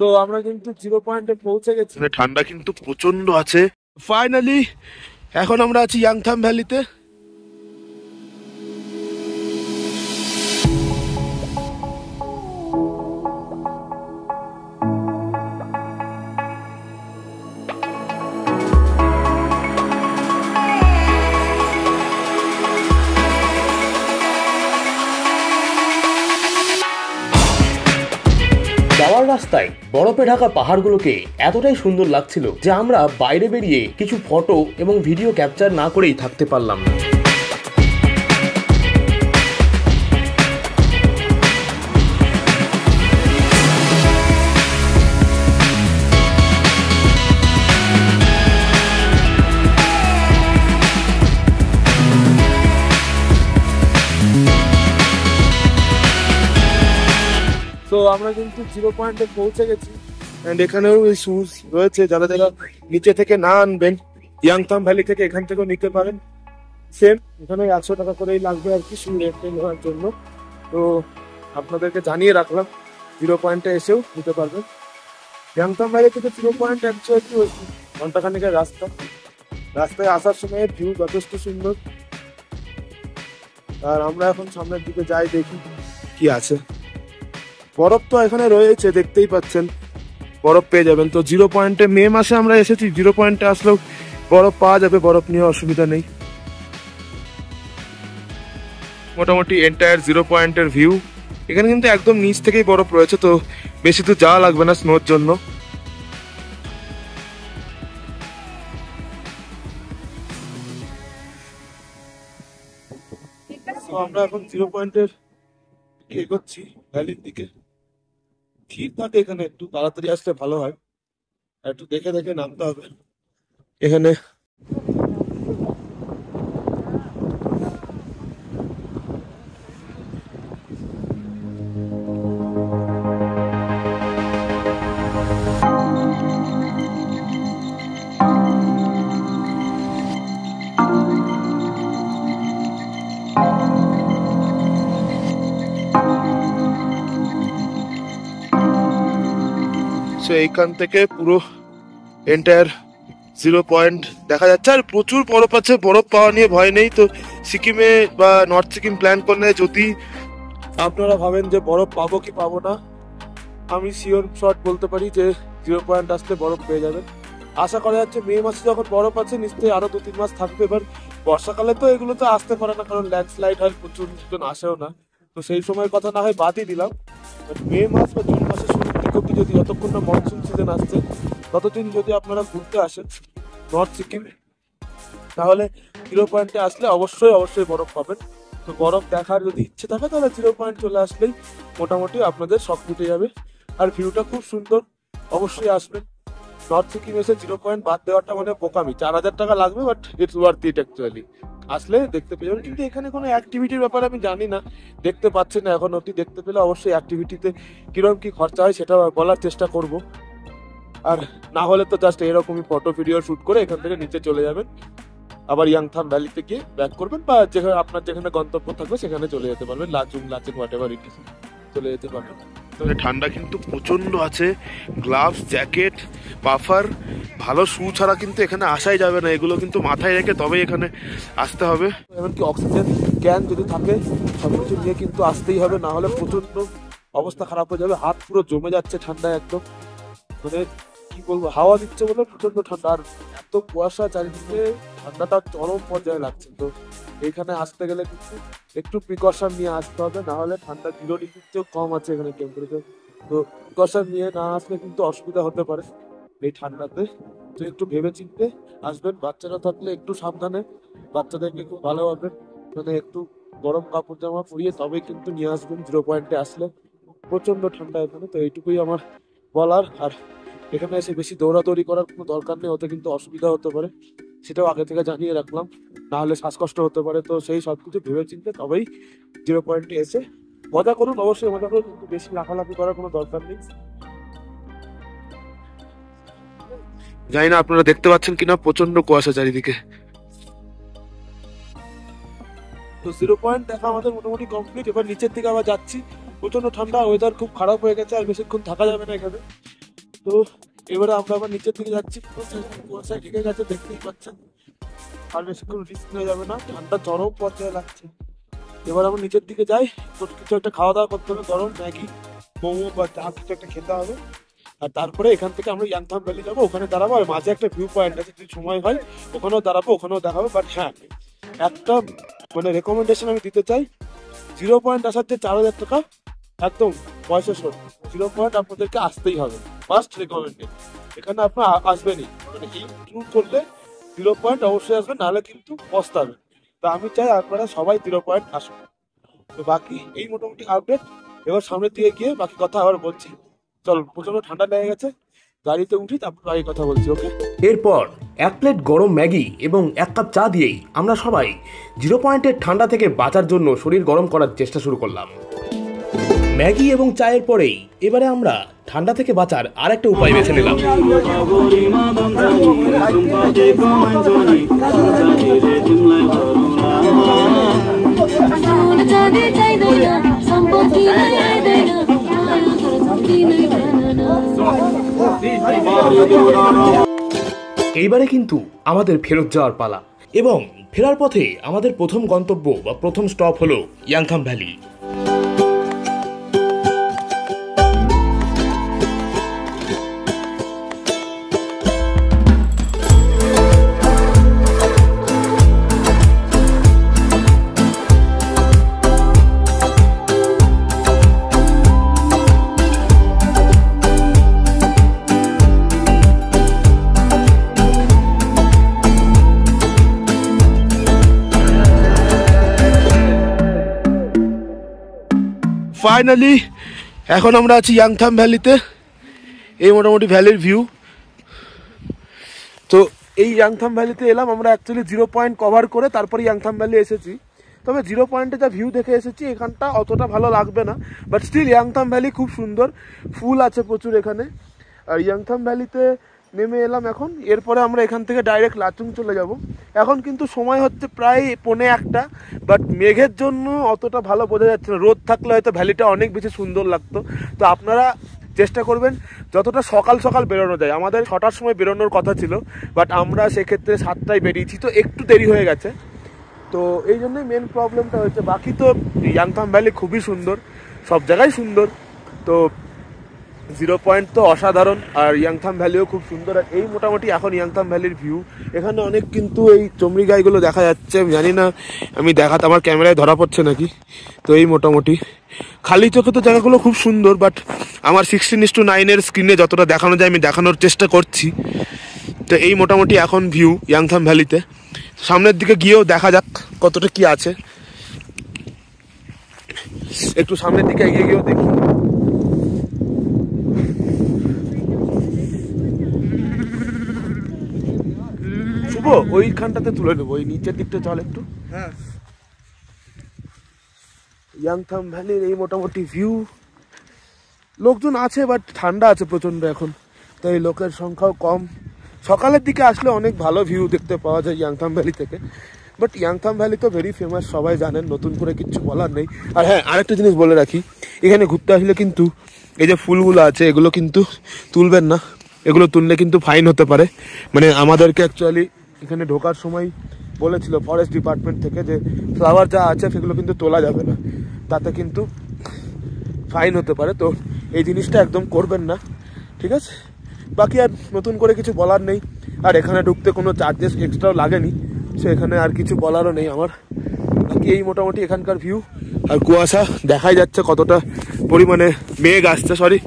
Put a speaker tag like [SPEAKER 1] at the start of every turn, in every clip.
[SPEAKER 1] তো আমরা কিন্তু 0 পয়েন্টে পৌঁছে গেছি। ঠান্ডা কিন্তু প্রচন্ড আছে। ফাইনালি এখন আমরা আছি ইয়াংথাম ভ্যালিতে।
[SPEAKER 2] যাওয়ার রাস্তায় বরফে ঢাকা পাহাড়গুলোকে এতটাই সুন্দর লাগছিল যে আমরা বাইরে বেরিয়ে কিছু ফটো এবং ভিডিও ক্যাপচার না করেই থাকতে পারলাম না।
[SPEAKER 1] তো আমরা কিন্তু 0 পয়েন্টে পৌঁছে গেছি। এন্ড এখানেও শুজ রয়েছে, যারা যারা নিচে থেকে না আনবেন ইয়াংথাম ভ্যালি থেকে এখান থেকেও নিতে পারেন। সেম এখানে 100 টাকা করেই লাগবে আর কি শু নেওয়ার জন্য। তো আপনাদেরকে জানিয়ে রাখলাম 0 পয়েন্টে এসেও নিতে পারবেন। ইয়াংথাম ভ্যালি থেকে 0 পয়েন্ট অ্যাকচুয়ালি ঘন্টাখানেকের রাস্তা। রাস্তায় আসার সময় ভিউ যথেষ্ট সুন্দর। আর আমরা এখন সামনের দিকে যাই, দেখি কি আছে। বরফ তো এখানে রয়েছে, দেখতেই পাচ্ছেন, বরফ পেয়ে যাবেন। তো 0 পয়েন্টে মে মাসে আমরা এসেছি, 0 পয়েন্টে আসলেও বরফ পাওয়া যাবে, বরফ নিয়ে অসুবিধা নেই। মোটামুটি এন্টায়ার 0 পয়েন্টের ভিউ। এখানে কিন্তু একদম নিচ থেকেই বরফ রয়েছে, তো বেশি তো যাওয়া লাগবে না স্নোর জন্য। আমরা এখন 0 পয়েন্টের এগোচ্ছি ভ্যালির দিকে। ভিড় থাকে এখানে, একটু তাড়াতাড়ি আসলে ভালো হয়, আর একটু দেখে দেখে নামতে হবে এখানে। এইখান থেকে পুরো এন্টায়ার 0 পয়েন্ট দেখা যাচ্ছে। আর প্রচুর বরফ আছে, বরফ পাওয়া নিয়ে ভয় নেই। তো সিকিমে বা নর্থ সিকিম প্ল্যান করলে যদি আপনারা ভাবেন যে বরফ পাবো কি পাবো না, আমি শিওর শট বলতে পারি যে 0 পয়েন্ট আসলে বরফ পেয়ে যাবেন। আশা করা যাচ্ছে মে মাসে যখন বরফ আছে নিশ্চয়ই আরো 2-3 মাস থাকবে। এবার বর্ষাকালে তো এগুলো তো আসতে পারে না, কারণ ল্যান্ডস্লাইড হয়, প্রচুর জন আসেও না। তো সেই সময়ের কথা না হয় বাদই দিলাম। মে মাস বা জুন মাসের শুরুর দিকে অব্দি যদি, যতক্ষণ না মনসুন সিজন আসছে ততদিন যদি আপনারা ঘুরতে আসেন নর্থ সিকিম, তাহলে 0 পয়েন্টে আসলে অবশ্যই বরফ পাবেন। তো বরফ দেখার যদি ইচ্ছে থাকে তাহলে 0 পয়েন্ট চলে আসলেই মোটামুটি আপনাদের শখ মিটে যাবে। আর ভিউটা খুব সুন্দর, অবশ্যই আসবেন। নর্থ সিকিম এসে 0 পয়েন্ট বাদ দেওয়াটা মানে বোকামি। 4000 টাকা লাগবে, but it's worth it actually. আসলে দেখতে পেয়ে যাবেন। কিন্তু এখানে কোনো অ্যাক্টিভিটির ব্যাপারে আমি জানি না, দেখতে পাচ্ছেন না এখন অব্দি। দেখতে পেলে অবশ্যই অ্যাক্টিভিটিতে কিরকম কি খরচা হয় সেটা বলার চেষ্টা করব। আর না হলে তো জাস্ট এরকমই ফটো ভিডিও শুট করে এখান থেকে নিচে চলে যাবেন, আবার ইয়াংথাম ভ্যালিতে গিয়ে ব্যাক করবেন, বা যেখানে আপনার যেখানে গন্তব্য থাকবে সেখানে চলে যেতে পারবেন। Lachen what ever it is, চলে যেতে পারবেন। ঠান্ডা কিন্তু প্রচন্ড আছে। গ্লাভস, জ্যাকেট, পাফার, ভালো শু ছাড়া কিন্তু এখানে আসাই যাবে না। এগুলো কিন্তু মাথায় রেখে তবেই এখানে আসতে হবে। এমনকি অক্সিজেন ক্যান যদি থাকে সবকিছু নিয়ে কিন্তু আসতেই হবে, না হলে প্রচন্ড অবস্থা খারাপ হয়ে যাবে। হাত পুরো জমে যাচ্ছে ঠান্ডায় একদম, মানে কি বলবো, হাওয়া দিচ্ছে বলে প্রচন্ড ঠান্ডা। আর এত কুয়াশা চারিদিকে, ঠান্ডাটা চরম পর্যায়ে লাগছে। তো এইখানে আসতে গেলে কিন্তু একটু প্রিকশন নিয়ে আসতে হবে, না হলে ঠান্ডা 0 ডিগ্রির চেয়েও কম আছে এখানে টেম্পারেচার। তো প্রিকশন নিয়ে না আসলে কিন্তু অসুবিধা হতে পারে এই ঠান্ডাতে। তো একটু ভেবে চিন্তে আসবেন। বাচ্চারা থাকলে একটু সাবধানে, বাচ্চাদেরকে খুব ভালোভাবে মানে একটু গরম কাপড় জামা পরিয়ে তবেই কিন্তু নিয়ে আসবেন 0 পয়েন্টে আসলে। প্রচন্ড ঠান্ডা এখানে। তো এইটুকুই আমার বলার। আর এখানে এসে বেশি দৌড়াদৌড়ি করার কোনো দরকার নেই, ওতে কিন্তু অসুবিধা হতে পারে, সেটাও আগে থেকে জানিয়ে রাখলাম, না হলে শ্বাসকষ্ট হতে পারে। তো সেই সব কিছু ভেবে চিন্তে তবেই 0 পয়েন্টে এসে মজা করুন, অবশ্যই মজা করুন, কিন্তু বেশি লাফালাফি করার কোনো দরকার নেই। জানি না আপনারা দেখতে পাচ্ছেন কিনা, প্রচন্ড কুয়াশা চারিদিকে। তো 0 পয়েন্ট দেখা আমাদের মোটামুটি কমপ্লিট। এবার নিচের দিকে আবার যাচ্ছি। প্রচন্ড ঠান্ডা, ওয়েদার খুব খারাপ হয়ে গেছে, আর বেশিক্ষণ থাকা যাবে না এখানে। তো এবারে আমরা আবার নিচের দিকে যাচ্ছি, কুয়াশায় ঢেকে গেছে দেখতেই পাচ্ছেন, আর বেশিক্ষণ রিস্ক নেওয়া যাবে না, ঠান্ডা চরম পর্যায়ে লাগছে। এবার আমরা নিচের দিকে যাই, কিছু একটা খাওয়া দাওয়া করতে হবে, গরম ম্যাগি মোমো বা চা কিছু একটা খেতে হবে। আর তারপরে এখান থেকে আমরা ইয়াংথাম ভ্যালি যাবো, ওখানে দাঁড়াবো। আর মাঝে একটা ভিউ পয়েন্ট আছে, যদি সময় হয় ওখানেও দাঁড়াবো, ওখানেও দেখাবো। বাট হ্যাঁ, একটা মানে রেকমেন্ডেশন আমি দিতে চাই, 0 পয়েন্ট আসার যে 4000 টাকা একদম পয়সা শোধ, 0 পয়েন্ট আপনাদেরকে আসতেই হবে, ফার্স্ট রেকমেন্ডেড। এখানে আপনার আসবেনই, মানে এই ট্যুর করলে 0 পয়েন্ট অবশ্যই আসবেন, নাহলে কিন্তু পস্তাবেন। তো আমি চাই আপনারা সবাই 0 পয়েন্ট আসুন। তো বাকি এই মোটামুটি আপডেট। এবার সামনের দিকে গিয়ে বাকি কথা আবার বলছি। চল, প্রচন্ড ঠান্ডা লেগে গেছে, গাড়িতে উঠি তারপর বাকি কথা বলছি, ওকে?
[SPEAKER 2] এরপর 1 প্লেট গরম ম্যাগি এবং 1 কাপ চা দিয়েই আমরা সবাই 0 পয়েন্টের ঠান্ডা থেকে বাঁচার জন্য শরীর গরম করার চেষ্টা শুরু করলাম। ম্যাগি এবং চায়ের পরেই এবারে আমরা ঠান্ডা থেকে বাঁচার আরেকটা উপায় বেছে নিলাম। এইবারে কিন্তু আমাদের ফেরত যাওয়ার পালা, এবং ফেরার পথে আমাদের প্রথম গন্তব্য বা প্রথম স্টপ হলো ইয়াংথাম ভ্যালি।
[SPEAKER 1] ফাইনালি এখন আমরা আছি ইয়াংথাম ভ্যালিতে। এই মোটামুটি ভ্যালির ভিউ। তো এই ইয়াংথাম ভ্যালিতে এলাম আমরা অ্যাকচুয়ালি 0 পয়েন্ট কভার করে তারপরে ইয়াংথাম ভ্যালি এসেছি। তবে 0 পয়েন্টে যা ভিউ দেখে এসেছি এখানটা অতটা ভালো লাগবে না, বাট স্টিল ইয়াংথাম ভ্যালি খুব সুন্দর, ফুল আছে প্রচুর এখানে। আর ইয়াংথাম ভ্যালিতে নেমে এলাম এখন। এরপরে আমরা এখান থেকে ডাইরেক্ট লাচুং চলে যাব। এখন কিন্তু সময় হচ্ছে প্রায় 1:45, বাট মেঘের জন্য অতটা ভালো বোঝা যাচ্ছে না। রোদ থাকলে হয়তো ভ্যালিটা অনেক বেশি সুন্দর লাগতো। তো আপনারা চেষ্টা করবেন যতটা সকাল সকাল বেরোনো যায়। আমাদের 6টার সময় বেরোনোর কথা ছিল, বাট আমরা সেক্ষেত্রে 7টায় বেরিয়েছি, তো একটু দেরি হয়ে গেছে। তো এই জন্যই মেন প্রবলেমটা হয়েছে। বাকি তো ইয়াংথাম ভ্যালি খুবই সুন্দর, সব জায়গায় সুন্দর। তো 0 পয়েন্ট তো অসাধারণ, আর ইয়াংথাম ভ্যালিও খুব সুন্দর। আর এই মোটামুটি এখন ইয়াংথাম ভ্যালির ভিউ। এখানে অনেক কিন্তু এই চমড়ি গাইগুলো দেখা যাচ্ছে, আমি জানি না আমি দেখাতে আমার ক্যামেরায় ধরা পড়ছে নাকি। তো এই মোটামুটি খালি চোখে তো জায়গাগুলো খুব সুন্দর, বাট আমার 16:9 স্ক্রিনে যতটা দেখানো যায় আমি দেখানোর চেষ্টা করছি। তো এই মোটামুটি এখন ভিউ ইয়াংথাম ভ্যালিতে। সামনের দিকে গিয়েও দেখা যাক কতটা কি আছে, একটু সামনের দিকে এগিয়ে গিয়েও দেখি। শুভ ওইখানটাতে তুলে নেবো, ওই নিচের দিকটা চল একটু। হ্যাঁ, ইয়াংথাম ভ্যালির এই মোটামুটি ভিউ। লোকজন আছে, বাট ঠান্ডা আছে প্রচন্ড এখন, তাই লোকের সংখ্যাও কম। সকালের দিকে আসলে অনেক ভালো ভিউ দেখতে পাওয়া যায় ইয়াংথাম ভ্যালি থেকে। বাট ইয়াংথাম ভ্যালি তো ভেরি ফেমাস, সবাই জানেন, নতুন করে কিচ্ছু বলার নেই। আর হ্যাঁ, আরেকটা জিনিস বলে রাখি, এখানে ঘুরতে আসলে কিন্তু এই যে ফুলগুলো আছে এগুলো কিন্তু তুলবেন না। এগুলো তুললে কিন্তু ফাইন হতে পারে। মানে আমাদেরকে অ্যাকচুয়ালি এখানে ঢোকার সময় বলেছিল ফরেস্ট ডিপার্টমেন্ট থেকে যে ফ্লাওয়ার যা আছে সেগুলো কিন্তু তোলা যাবে না, তাতে কিন্তু ফাইন হতে পারে। তো এই জিনিসটা একদম করবেন না, ঠিক আছে? বাকি আর নতুন করে কিছু বলার নেই। আর এখানে ঢুকতে কোনো চার্জেস এক্সট্রাও লাগেনি, সো এখানে আর কিছু বলারও নেই আমার। বাকি এই মোটামুটি এখানকার ভিউ। আর কুয়াশা দেখাই যাচ্ছে কতটা পরিমাণে মেঘ আসছে, সরি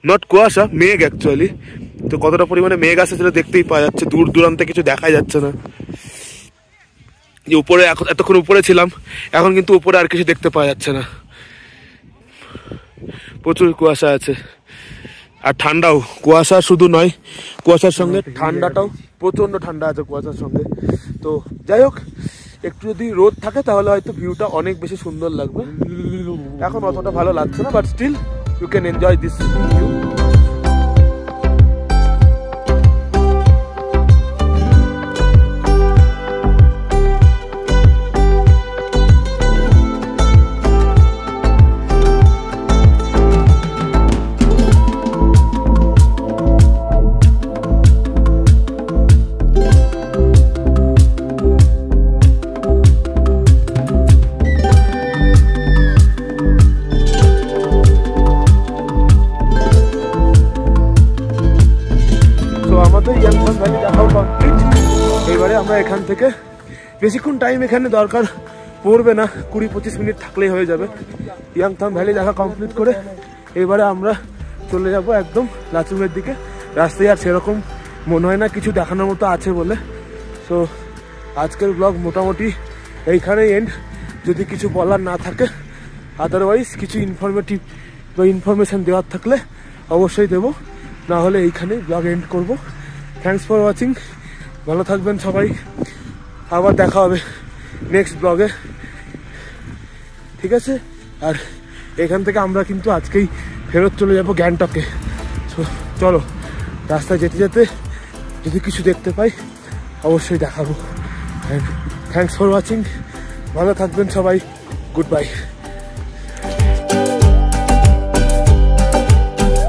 [SPEAKER 1] নট কুয়াশা, মেঘ অ্যাকচুয়ালি। তো কতটা পরিমাণে মেঘ আসছে সেটা দেখতেই পাওয়া যাচ্ছে, দূর দূরান্তে কিছু দেখা যাচ্ছে না। যে উপরে এতক্ষণ উপরে ছিলাম, এখন কিন্তু উপরে আর কিছু দেখতে পাওয়া যাচ্ছে না, প্রচুর কুয়াশা আছে। আর ঠান্ডাও, কুয়াশা শুধু নয়, কুয়াশার সঙ্গে ঠান্ডাটাও, প্রচণ্ড ঠান্ডা আছে কুয়াশার সঙ্গে। তো যাই হোক, একটু যদি রোদ থাকে তাহলে হয়তো ভিউটা অনেক বেশি সুন্দর লাগবে। এখন অতটা ভালো লাগছে না, but still you can enjoy this view. আমরা এখান থেকে বেশিক্ষণ টাইম এখানে দরকার পড়বে না, 20-25 মিনিট থাকলেই হয়ে যাবে। ইয়াংথাং ভ্যালি দেখা কমপ্লিট করে এবারে আমরা চলে যাব একদম লাচুংয়ের দিকে। রাস্তায় আর সেরকম মনে হয় না কিছু দেখানোর মতো আছে বলে। সো আজকের ব্লগ মোটামুটি এইখানেই এন্ড। যদি কিছু বলার না থাকে, আদারওয়াইজ কিছু ইনফরমেটিভ বা ইনফরমেশান দেওয়ার থাকলে অবশ্যই দেবো, না হলে এইখানেই ব্লগ এন্ড করবো। থ্যাংকস ফর ওয়াচিং, ভালো থাকবেন সবাই, আবার দেখা হবে নেক্সট ব্লগে, ঠিক আছে? আর এখান থেকে আমরা কিন্তু আজকেই ফেরত চলে যাবো গ্যাংটকে। চলো, রাস্তায় যেতে যেতে যদি কিছু দেখতে পাই অবশ্যই দেখাবো। থ্যাংকস ফর ওয়াচিং, ভালো থাকবেন সবাই, গুড বাই।